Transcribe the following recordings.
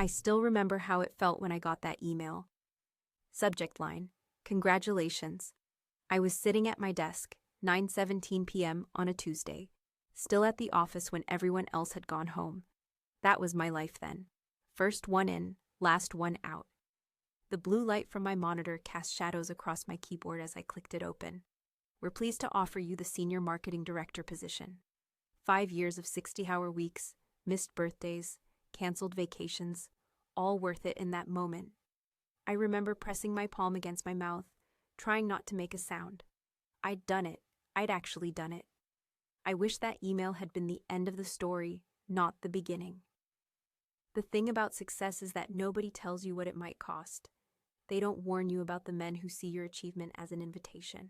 I still remember how it felt when I got that email. Subject line: Congratulations. I was sitting at my desk, 9:17 p.m. on a Tuesday, still at the office when everyone else had gone home. That was my life then. First one in, last one out. The blue light from my monitor cast shadows across my keyboard as I clicked it open. We're pleased to offer you the Senior Marketing Director position. 5 years of 60-hour weeks, missed birthdays, canceled vacations, all worth it in that moment. I remember pressing my palm against my mouth, trying not to make a sound. I'd done it. I'd actually done it. I wish that email had been the end of the story, not the beginning. The thing about success is that nobody tells you what it might cost. They don't warn you about the men who see your achievement as an invitation.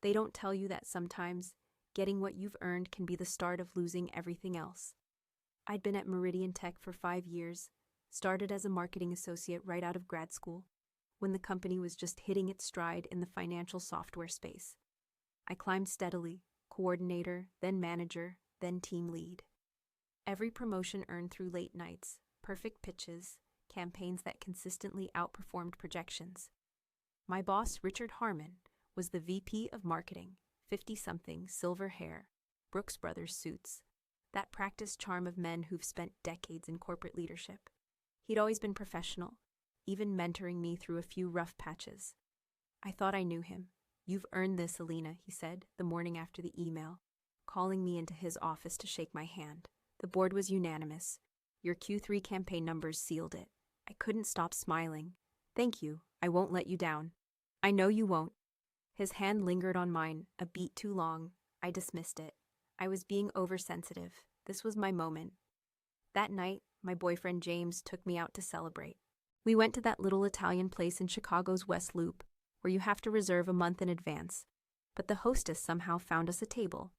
They don't tell you that sometimes getting what you've earned can be the start of losing everything else. I'd been at Meridian Tech for 5 years, started as a marketing associate right out of grad school, when the company was just hitting its stride in the financial software space. I climbed steadily, coordinator, then manager, then team lead. Every promotion earned through late nights, perfect pitches, campaigns that consistently outperformed projections. My boss, Richard Harmon, was the VP of Marketing, 50-something, silver hair, Brooks Brothers suits, that practiced charm of men who've spent decades in corporate leadership. He'd always been professional, even mentoring me through a few rough patches. I thought I knew him. "You've earned this, Alina," he said the morning after the email, calling me into his office to shake my hand. The board was unanimous. Your Q3 campaign numbers sealed it. I couldn't stop smiling. "Thank you. I won't let you down." "I know you won't." His hand lingered on mine, a beat too long. I dismissed it. I was being oversensitive. This was my moment. That night, my boyfriend James took me out to celebrate. We went to that little Italian place in Chicago's West Loop, where you have to reserve a month in advance, but the hostess somehow found us a table.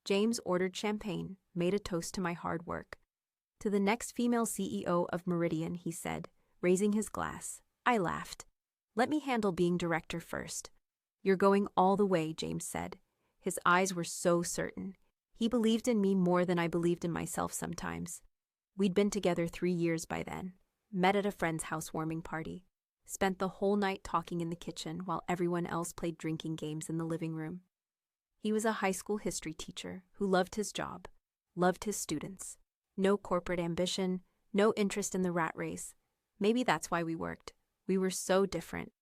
James ordered champagne, made a toast to my hard work. "To the next female CEO of Meridian," he said, raising his glass. I laughed. "Let me handle being director first." "You're going all the way," James said. His eyes were so certain. He believed in me more than I believed in myself sometimes. We'd been together 3 years by then, met at a friend's housewarming party, spent the whole night talking in the kitchen while everyone else played drinking games in the living room. He was a high school history teacher who loved his job, loved his students. No corporate ambition, no interest in the rat race. Maybe that's why we worked. We were so different,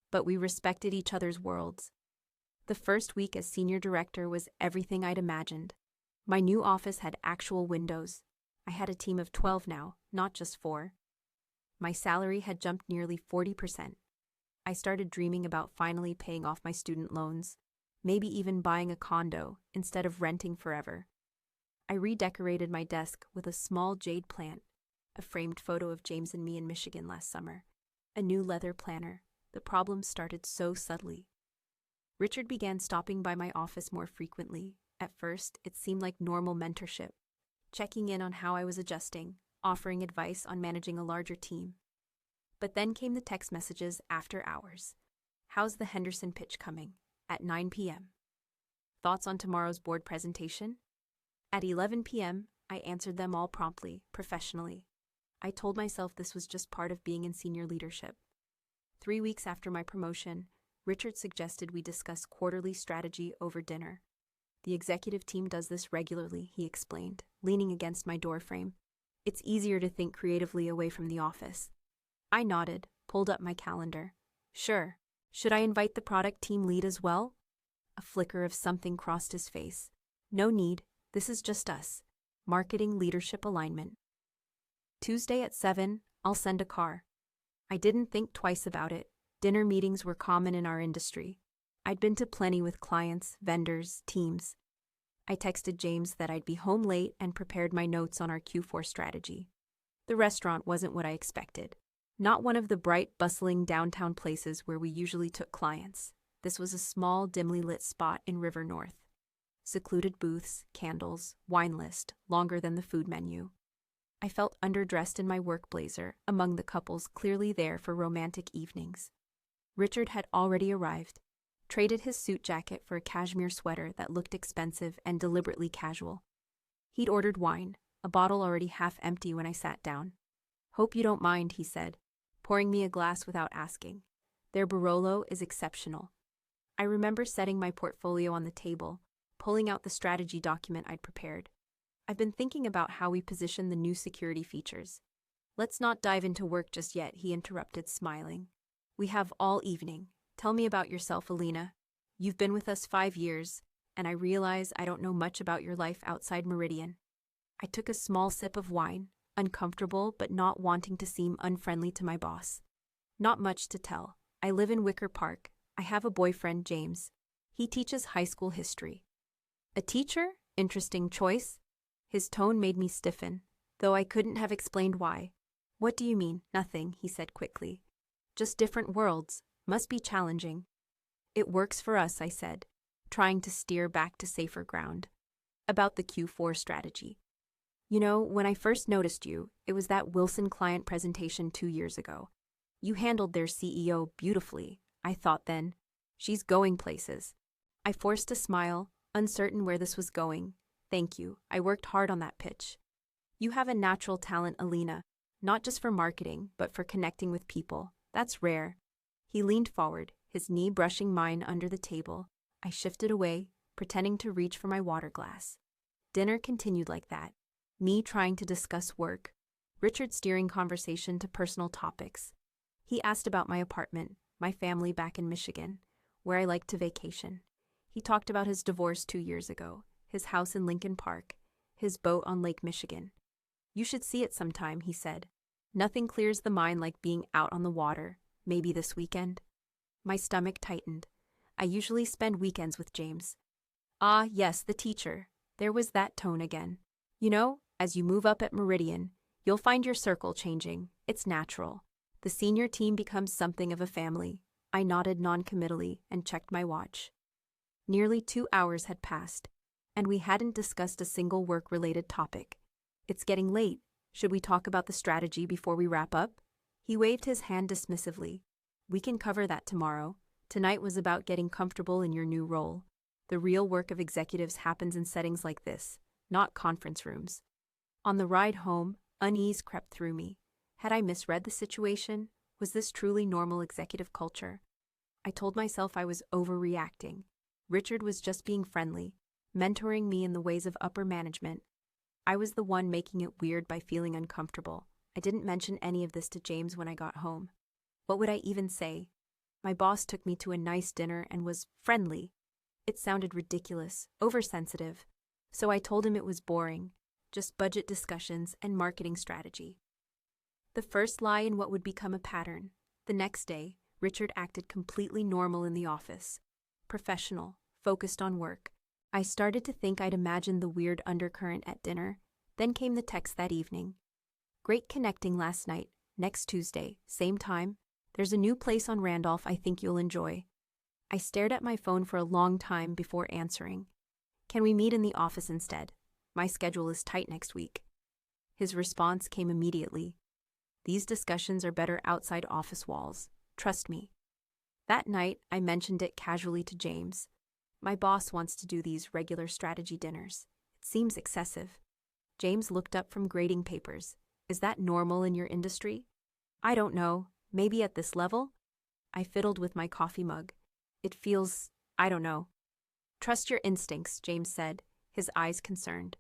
but we respected each other's worlds. The first week as senior director was everything I'd imagined. My new office had actual windows. I had a team of 12 now, not just 4. My salary had jumped nearly 40%. I started dreaming about finally paying off my student loans, maybe even buying a condo instead of renting forever. I redecorated my desk with a small jade plant, a framed photo of James and me in Michigan last summer, a new leather planner. The problems started so subtly. Richard began stopping by my office more frequently. At first, it seemed like normal mentorship, checking in on how I was adjusting, offering advice on managing a larger team. But then came the text messages after hours. "How's the Henderson pitch coming?" At 9 p.m. "Thoughts on tomorrow's board presentation?" At 11 p.m., I answered them all promptly, professionally. I told myself this was just part of being in senior leadership. 3 weeks after my promotion, Richard suggested we discuss quarterly strategy over dinner. "The executive team does this regularly," he explained, leaning against my doorframe. "It's easier to think creatively away from the office." I nodded, pulled up my calendar. "Sure. Should I invite the product team lead as well?" A flicker of something crossed his face. "No need. This is just us. Marketing leadership alignment." "Tuesday at 7, I'll send a car." I didn't think twice about it. Dinner meetings were common in our industry. I'd been to plenty with clients, vendors, teams. I texted James that I'd be home late and prepared my notes on our Q4 strategy. The restaurant wasn't what I expected. Not one of the bright, bustling downtown places where we usually took clients. This was a small, dimly lit spot in River North. Secluded booths, candles, wine list, longer than the food menu. I felt underdressed in my work blazer, among the couples clearly there for romantic evenings. Richard had already arrived, traded his suit jacket for a cashmere sweater that looked expensive and deliberately casual. He'd ordered wine, a bottle already half empty when I sat down. Hope you don't mind, he said, pouring me a glass without asking. Their Barolo is exceptional. I remember setting my portfolio on the table, pulling out the strategy document I'd prepared. I've been thinking about how we position the new security features. Let's not dive into work just yet, he interrupted, smiling. We have all evening. Tell me about yourself, Alina. You've been with us 5 years, and I realize I don't know much about your life outside Meridian. I took a small sip of wine, uncomfortable but not wanting to seem unfriendly to my boss. Not much to tell. I live in Wicker Park. I have a boyfriend, James. He teaches high school history. A teacher? Interesting choice. His tone made me stiffen, though I couldn't have explained why. What do you mean? Nothing, he said quickly. Just different worlds. Must be challenging. It works for us, I said, trying to steer back to safer ground. About the Q4 strategy. You know, when I first noticed you, it was that Wilson client presentation 2 years ago. You handled their CEO beautifully, I thought then. She's going places. I forced a smile, uncertain where this was going. Thank you. I worked hard on that pitch. You have a natural talent, Alina, not just for marketing, but for connecting with people. That's rare. He leaned forward, his knee brushing mine under the table. I shifted away, pretending to reach for my water glass. Dinner continued like that. Me trying to discuss work, Richard steering conversation to personal topics. He asked about my apartment, my family back in Michigan, where I like to vacation. He talked about his divorce 2 years ago, his house in Lincoln Park, his boat on Lake Michigan. You should see it sometime, he said. Nothing clears the mind like being out on the water, maybe this weekend. My stomach tightened. I usually spend weekends with James. Ah, yes, the teacher. There was that tone again. You know, as you move up at Meridian, you'll find your circle changing. It's natural. The senior team becomes something of a family. I nodded noncommittally and checked my watch. Nearly 2 hours had passed, and we hadn't discussed a single work-related topic. It's getting late. Should we talk about the strategy before we wrap up? He waved his hand dismissively. We can cover that tomorrow. Tonight was about getting comfortable in your new role. The real work of executives happens in settings like this, not conference rooms. On the ride home, unease crept through me. Had I misread the situation? Was this truly normal executive culture? I told myself I was overreacting. Richard was just being friendly, mentoring me in the ways of upper management. I was the one making it weird by feeling uncomfortable. I didn't mention any of this to James when I got home. What would I even say? My boss took me to a nice dinner and was friendly. It sounded ridiculous, oversensitive. So I told him it was boring, just budget discussions and marketing strategy. The first lie in what would become a pattern. The next day, Richard acted completely normal in the office. Professional, focused on work. I started to think I'd imagined the weird undercurrent at dinner. Then came the text that evening. Great connecting last night. Next Tuesday, same time. There's a new place on Randolph I think you'll enjoy. I stared at my phone for a long time before answering. Can we meet in the office instead? My schedule is tight next week. His response came immediately. These discussions are better outside office walls. Trust me. That night, I mentioned it casually to James. My boss wants to do these regular strategy dinners. It seems excessive. James looked up from grading papers. Is that normal in your industry? I don't know. Maybe at this level? I fiddled with my coffee mug. It feels, I don't know. Trust your instincts, James said, his eyes concerned.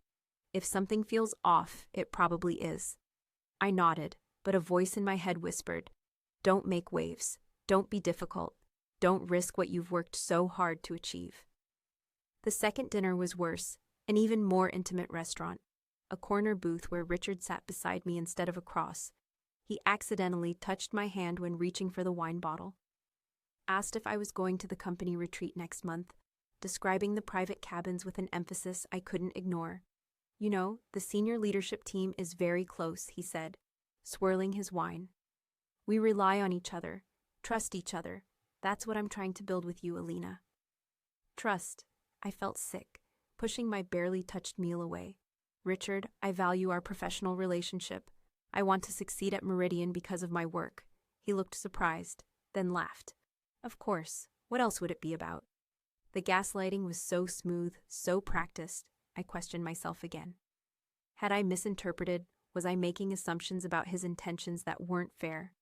If something feels off, it probably is. I nodded, but a voice in my head whispered, don't make waves. Don't be difficult. Don't risk what you've worked so hard to achieve. The second dinner was worse, an even more intimate restaurant. A corner booth where Richard sat beside me instead of across. He accidentally touched my hand when reaching for the wine bottle. Asked if I was going to the company retreat next month, describing the private cabins with an emphasis I couldn't ignore. You know, the senior leadership team is very close, he said, swirling his wine. We rely on each other, trust each other. That's what I'm trying to build with you, Alina. Trust. I felt sick, pushing my barely touched meal away. Richard, I value our professional relationship. I want to succeed at Meridian because of my work. He looked surprised, then laughed. Of course, what else would it be about? The gaslighting was so smooth, so practiced, I questioned myself again. Had I misinterpreted Was I making assumptions about his intentions that weren't fair?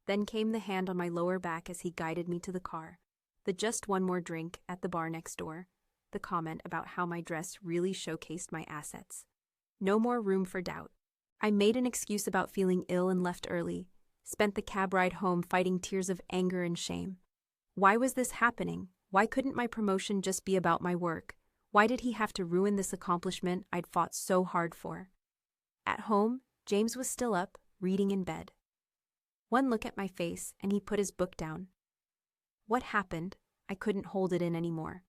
Then came the hand on my lower back as he guided me to the car. The just one more drink at the bar next door. The comment about how my dress really showcased my assets. No more room for doubt. I made an excuse about feeling ill and left early. Spent the cab ride home fighting tears of anger and shame. Why was this happening? Why couldn't my promotion just be about my work? Why did he have to ruin this accomplishment I'd fought so hard for? At home, James was still up, reading in bed. One look at my face, and he put his book down. What happened? I couldn't hold it in anymore.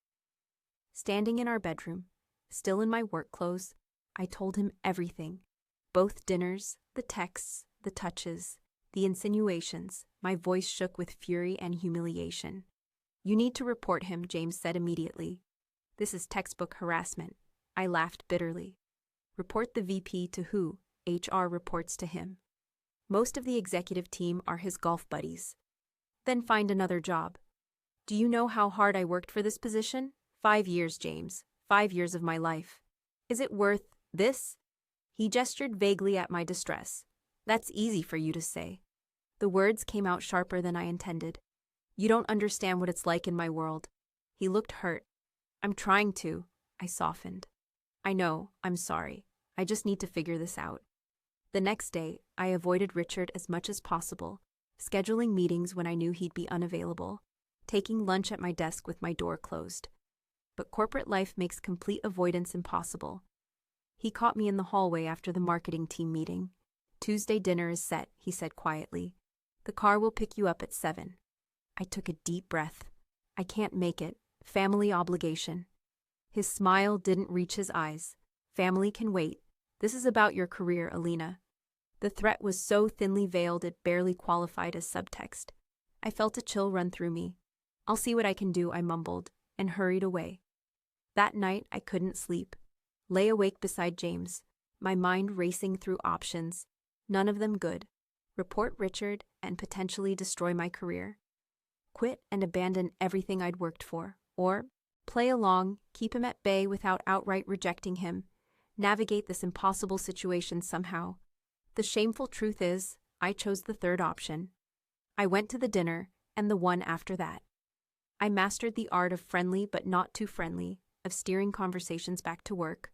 Standing in our bedroom, still in my work clothes, I told him everything. Both dinners, the texts, the touches, the insinuations. My voice shook with fury and humiliation. You need to report him, James said immediately. This is textbook harassment. I laughed bitterly. Report the VP to who? HR reports to him. Most of the executive team are his golf buddies. Then find another job. Do you know how hard I worked for this position? 5 years, James. 5 years of my life. Is it worth this? He gestured vaguely at my distress. That's easy for you to say. The words came out sharper than I intended. You don't understand what it's like in my world. He looked hurt. I'm trying to. I softened. I know, I'm sorry. I just need to figure this out. The next day, I avoided Richard as much as possible, scheduling meetings when I knew he'd be unavailable, taking lunch at my desk with my door closed. But corporate life makes complete avoidance impossible. He caught me in the hallway after the marketing team meeting. Tuesday dinner is set, he said quietly. The car will pick you up at 7. I took a deep breath. I can't make it. Family obligation. His smile didn't reach his eyes. Family can wait. This is about your career, Alina. The threat was so thinly veiled it barely qualified as subtext. I felt a chill run through me. I'll see what I can do, I mumbled, and hurried away. That night, I couldn't sleep. Lay awake beside James, my mind racing through options, none of them good. Report Richard and potentially destroy my career. Quit and abandon everything I'd worked for. Or play along, keep him at bay without outright rejecting him, navigate this impossible situation somehow. The shameful truth is, I chose the third option. I went to the dinner, and the one after that. I mastered the art of friendly but not too friendly, of steering conversations back to work,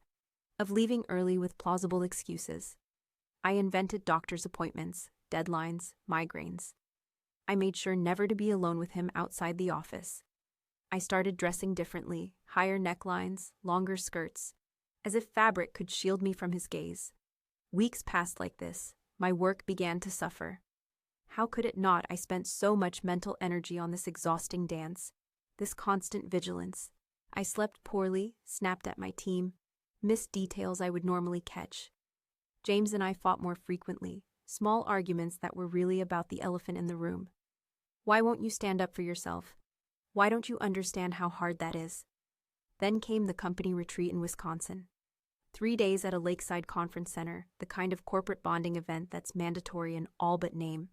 of leaving early with plausible excuses. I invented doctor's appointments, deadlines, migraines. I made sure never to be alone with him outside the office. I started dressing differently, higher necklines, longer skirts, as if fabric could shield me from his gaze. Weeks passed like this. My work began to suffer. How could it not? I spent so much mental energy on this exhausting dance, this constant vigilance. I slept poorly, snapped at my team, missed details I would normally catch. James and I fought more frequently, small arguments that were really about the elephant in the room. Why won't you stand up for yourself? Why don't you understand how hard that is? Then came the company retreat in Wisconsin. 3 days at a lakeside conference center, the kind of corporate bonding event that's mandatory in all but name.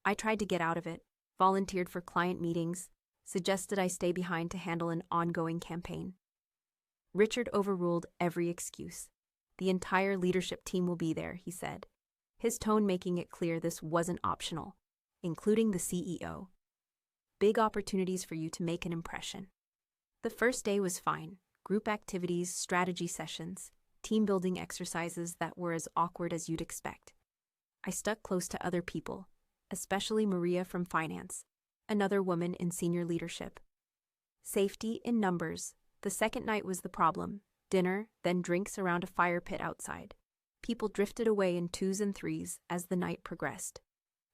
I tried to get out of it, volunteered for client meetings, suggested I stay behind to handle an ongoing campaign. Richard overruled every excuse. The entire leadership team will be there, he said, his tone making it clear this wasn't optional, including the CEO. Big opportunities for you to make an impression. The first day was fine. Group activities, strategy sessions, team-building exercises that were as awkward as you'd expect. I stuck close to other people, especially Maria from finance, another woman in senior leadership. Safety in numbers. The second night was the problem. Dinner, then drinks around a fire pit outside. People drifted away in 2s and 3s as the night progressed.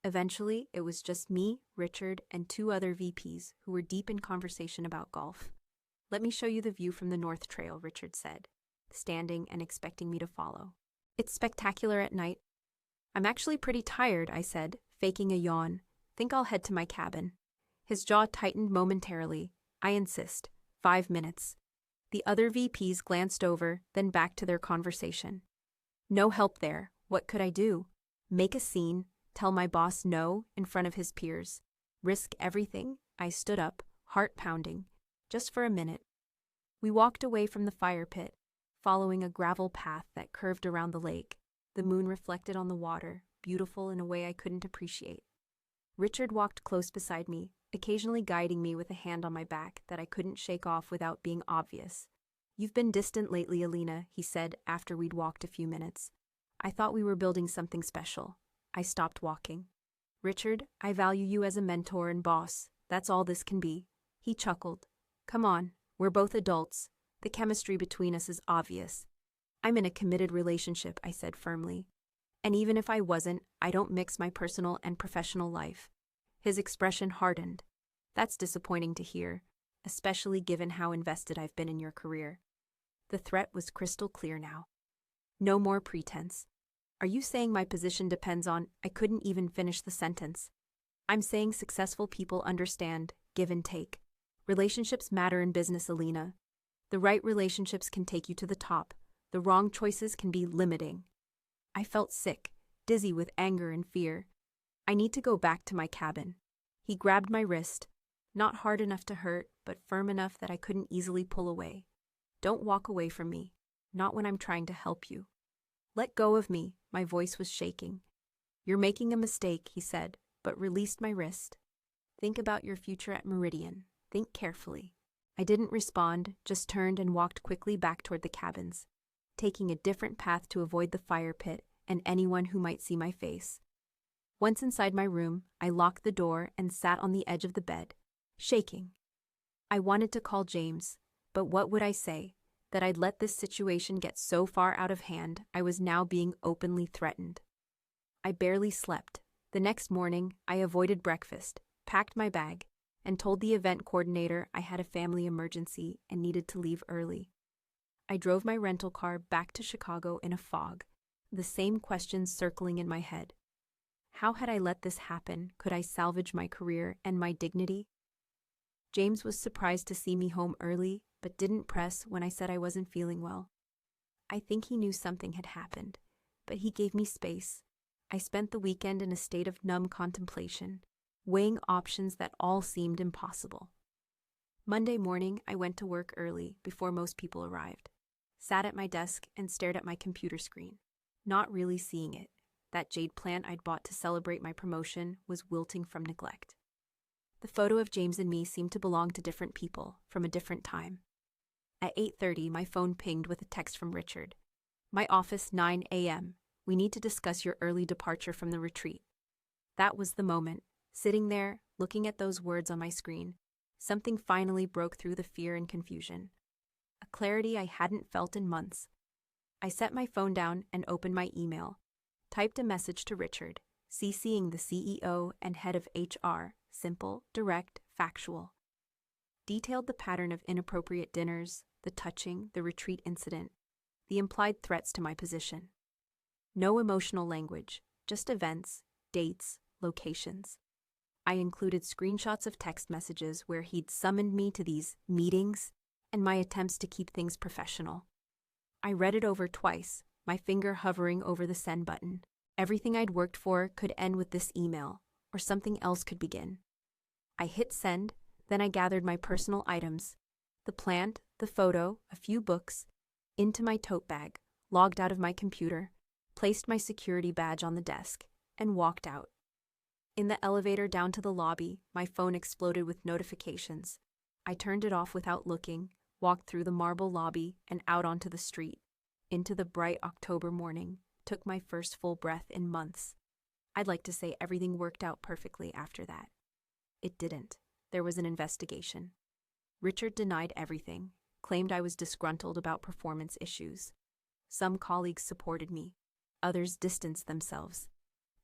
Eventually, it was just me, Richard, and 2 other VPs who were deep in conversation about golf. Let me show you the view from the North Trail, Richard said, standing and expecting me to follow. It's spectacular at night. I'm actually pretty tired, I said, faking a yawn. Think I'll head to my cabin. His jaw tightened momentarily. I insist. 5 minutes. The other VPs glanced over, then back to their conversation. No help there. What could I do? Make a scene? Tell my boss no in front of his peers? Risk everything? I stood up, heart pounding. Just for a minute. We walked away from the fire pit, following a gravel path that curved around the lake. the moon reflected on the water, beautiful in a way I couldn't appreciate. Richard walked close beside me, occasionally guiding me with a hand on my back that I couldn't shake off without being obvious. "You've been distant lately, Alina," he said after we'd walked a few minutes. "I thought we were building something special." I stopped walking. "Richard, I value you as a mentor and boss. That's all this can be." He chuckled. "Come on, we're both adults. The chemistry between us is obvious." "I'm in a committed relationship," I said firmly. "And even if I wasn't, I don't mix my personal and professional life." His expression hardened. "That's disappointing to hear, especially given how invested I've been in your career." The threat was crystal clear now. "No more pretense. Are you saying my position depends on—" I couldn't even finish the sentence. "I'm saying successful people understand give and take. Relationships matter in business, Alina. The right relationships can take you to the top. The wrong choices can be limiting." I felt sick, dizzy with anger and fear. "I need to go back to my cabin." He grabbed my wrist, not hard enough to hurt, but firm enough that I couldn't easily pull away. "Don't walk away from me, not when I'm trying to help you." "Let go of me," my voice was shaking. "You're making a mistake," he said, but released my wrist. "Think about your future at Meridian. Think carefully." I didn't respond, just turned and walked quickly back toward the cabins, taking a different path to avoid the fire pit and anyone who might see my face. Once inside my room, I locked the door and sat on the edge of the bed, shaking. I wanted to call James, but what would I say? That I'd let this situation get so far out of hand I was now being openly threatened. I barely slept. The next morning, I avoided breakfast, packed my bag, and told the event coordinator I had a family emergency and needed to leave early. I drove my rental car back to Chicago in a fog, the same questions circling in my head. How had I let this happen? Could I salvage my career and my dignity? James was surprised to see me home early, but didn't press when I said I wasn't feeling well. I think he knew something had happened, but he gave me space. I spent the weekend in a state of numb contemplation, weighing options that all seemed impossible. Monday morning, I went to work early before most people arrived, sat at my desk and stared at my computer screen, not really seeing it. That jade plant I'd bought to celebrate my promotion was wilting from neglect. The photo of James and me seemed to belong to different people, from a different time. At 8:30, my phone pinged with a text from Richard. "My office, 9 a.m. We need to discuss your early departure from the retreat." That was the moment. Sitting there, looking at those words on my screen, something finally broke through the fear and confusion. A clarity I hadn't felt in months. I set my phone down and opened my email, typed a message to Richard, CCing the CEO and head of HR, simple, direct, factual. Detailed the pattern of inappropriate dinners, the touching, the retreat incident, the implied threats to my position. No emotional language, just events, dates, locations. I included screenshots of text messages where he'd summoned me to these meetings and my attempts to keep things professional. I read it over twice, my finger hovering over the send button. Everything I'd worked for could end with this email, or something else could begin. I hit send, then I gathered my personal items, the plant, the photo, a few books, into my tote bag, logged out of my computer, placed my security badge on the desk, and walked out. In the elevator down to the lobby, my phone exploded with notifications. I turned it off without looking, walked through the marble lobby and out onto the street, into the bright October morning, took my first full breath in months. I'd like to say everything worked out perfectly after that. It didn't. There was an investigation. Richard denied everything, claimed I was disgruntled about performance issues. Some colleagues supported me. Others distanced themselves.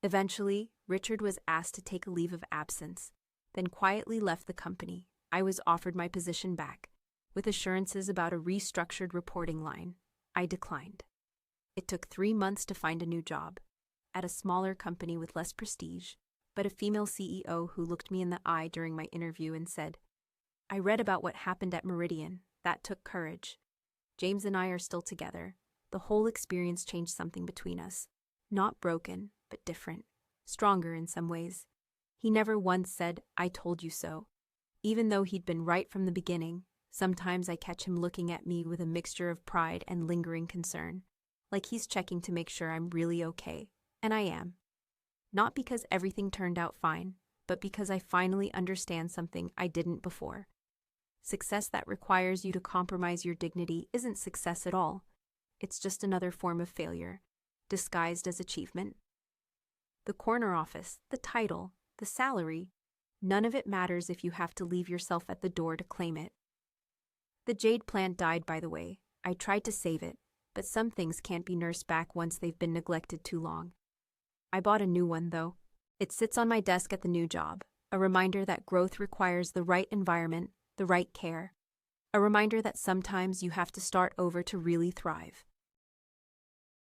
Eventually, Richard was asked to take a leave of absence, then quietly left the company. I was offered my position back, with assurances about a restructured reporting line. I declined. It took 3 months to find a new job, at a smaller company with less prestige, but a female CEO who looked me in the eye during my interview and said, "I read about what happened at Meridian. That took courage. James and I are still together. The whole experience changed something between us. Not broken, but different. Stronger in some ways." He never once said, "I told you so." Even though he'd been right from the beginning, sometimes I catch him looking at me with a mixture of pride and lingering concern. like he's checking to make sure I'm really okay. And I am. Not because everything turned out fine, but because I finally understand something I didn't before. Success that requires you to compromise your dignity isn't success at all. It's just another form of failure, disguised as achievement. The corner office, the title, the salary, none of it matters if you have to leave yourself at the door to claim it. The jade plant died, by the way. I tried to save it, but some things can't be nursed back once they've been neglected too long. I bought a new one, though. It sits on my desk at the new job, a reminder that growth requires the right environment, the right care. A reminder that sometimes you have to start over to really thrive.